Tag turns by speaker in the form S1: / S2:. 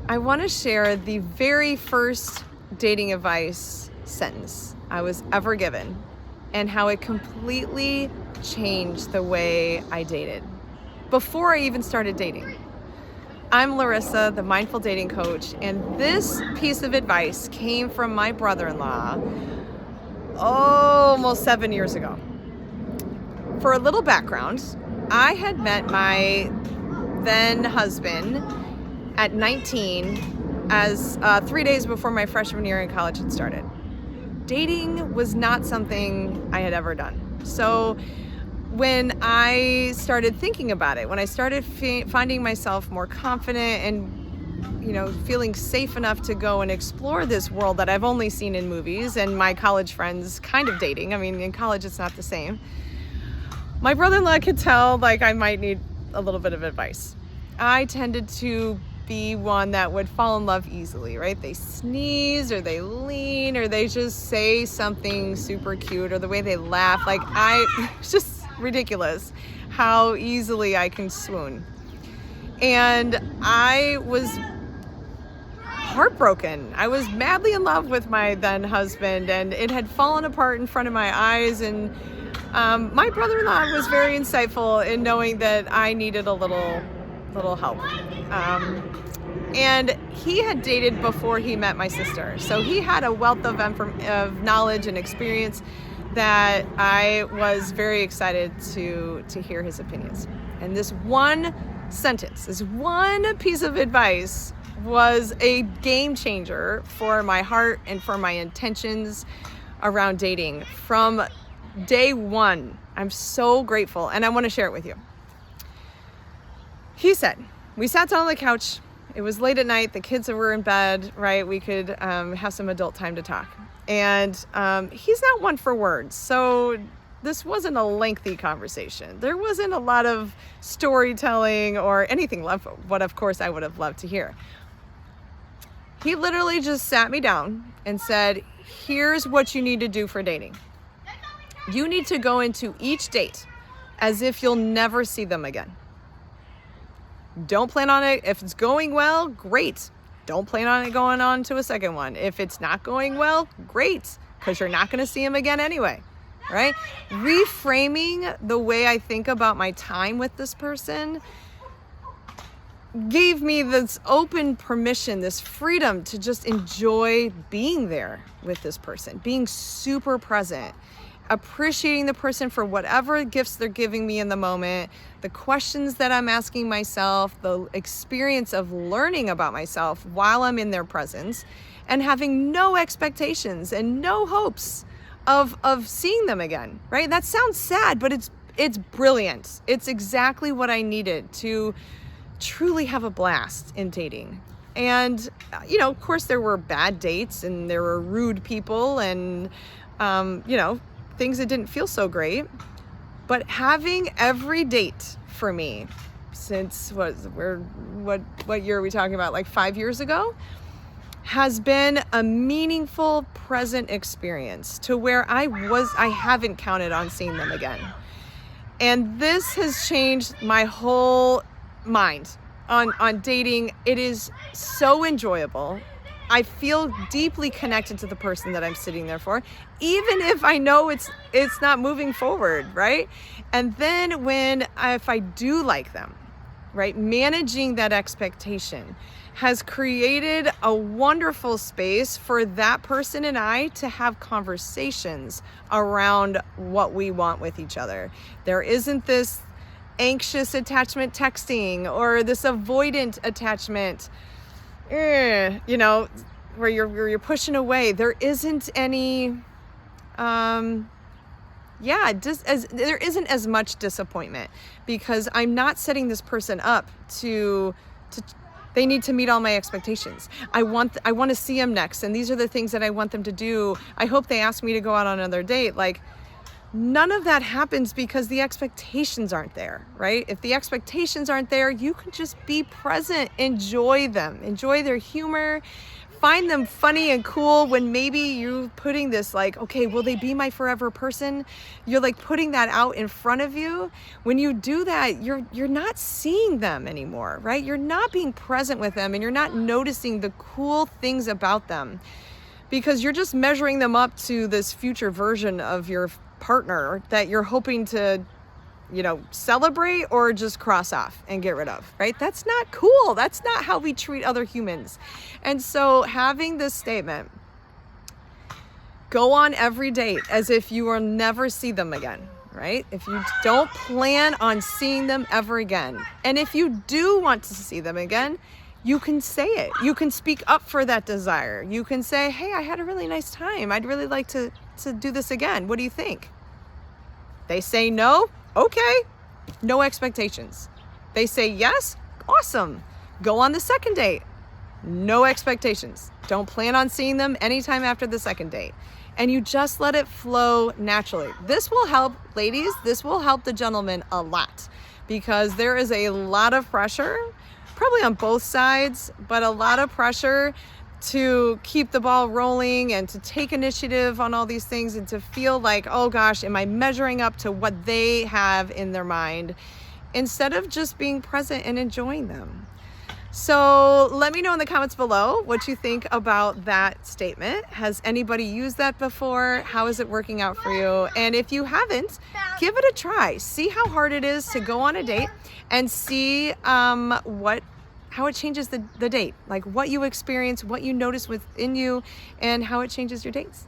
S1: I want to share the very first dating advice sentence I was ever given and how it completely changed the way I dated before I even started dating. I'm Larissa, the mindful dating coach, and this piece of advice came from my brother-in-law almost 7 years ago. For a little background, I had met my then husband at 19 as 3 days before my freshman year in college had started. Dating was not something I had ever done. So when I started thinking about it, when I started finding myself more confident and feeling safe enough to go and explore this world that I've only seen in movies and my college friends kind of dating. I mean, in college it's not the same. My brother-in-law could tell I might need a little bit of advice. I tended to be one that would fall in love easily, right? They sneeze or they lean or they just say something super cute or the way they laugh. It's just ridiculous how easily I can swoon. And I was heartbroken. I was madly in love with my then husband and it had fallen apart in front of my eyes. And my brother-in-law was very insightful in knowing that I needed a little help. And he had dated before he met my sister. So he had a wealth of knowledge and experience that I was very excited to hear his opinions. And this one sentence, this one piece of advice was a game changer for my heart and for my intentions around dating from day one. I'm so grateful and I want to share it with you. He said, we sat down on the couch. It was late at night. The kids were in bed, right? We could have some adult time to talk. And he's not one for words. So this wasn't a lengthy conversation. There wasn't a lot of storytelling or anything left, what of course I would have loved to hear. He literally just sat me down and said, here's what you need to do for dating. You need to go into each date as if you'll never see them again. Don't plan on it. If it's going well, great. Don't plan on it going on to a second one. If it's not going well, great, because you're not going to see him again anyway, right? Reframing the way I think about my time with this person gave me this open permission, this freedom to just enjoy being there with this person, being super present, appreciating the person for whatever gifts they're giving me in the moment, the questions that I'm asking myself, the experience of learning about myself while I'm in their presence, and having no expectations and no hopes of seeing them again, right? That sounds sad, but it's brilliant. It's exactly what I needed to truly have a blast in dating. And, of course there were bad dates and there were rude people and, things that didn't feel so great, but having every date for me since what year are we talking about? 5 years ago, has been a meaningful present experience to where I haven't counted on seeing them again. And this has changed my whole mind on dating. It is so enjoyable. I feel deeply connected to the person that I'm sitting there for, even if I know it's not moving forward, right? And then if I do like them, right, managing that expectation has created a wonderful space for that person and I to have conversations around what we want with each other. There isn't this anxious attachment texting or this avoidant attachment, where you're pushing away. There isn't any, there isn't as much disappointment because I'm not setting this person up to they need to meet all my expectations. I want to see them next, and these are the things that I want them to do. I hope they ask me to go out on another date. None of that happens because the expectations aren't there, right? If the expectations aren't there, you can just be present, enjoy them, enjoy their humor, find them funny and cool when maybe you're putting this like, okay, will they be my forever person? You're like putting that out in front of you. When you do that, you're not seeing them anymore, right? You're not being present with them, and you're not noticing the cool things about them, because you're just measuring them up to this future version of your partner that you're hoping to, celebrate or just cross off and get rid of, right? That's not cool. That's not how we treat other humans. And so having this statement, go on every date as if you will never see them again, right? If you don't plan on seeing them ever again, and if you do want to see them again, you can say it. You can speak up for that desire. You can say, hey, I had a really nice time. I'd really like to do this again. What do you think? They say no. Okay, no expectations. They say yes, awesome. Go on the second date. No expectations. Don't plan on seeing them anytime after the second date. And you just let it flow naturally. This will help, ladies, this will help the gentleman a lot, because there is a lot of pressure, probably on both sides, but a lot of pressure to keep the ball rolling and to take initiative on all these things, and to feel like, oh gosh, am I measuring up to what they have in their mind, instead of just being present and enjoying them. So let me know in the comments below what you think about that statement. Has anybody used that before? How is it working out for you? And if you haven't, give it a try. See how hard it is to go on a date, and see how it changes the date, like what you experience, what you notice within you, and how it changes your dates.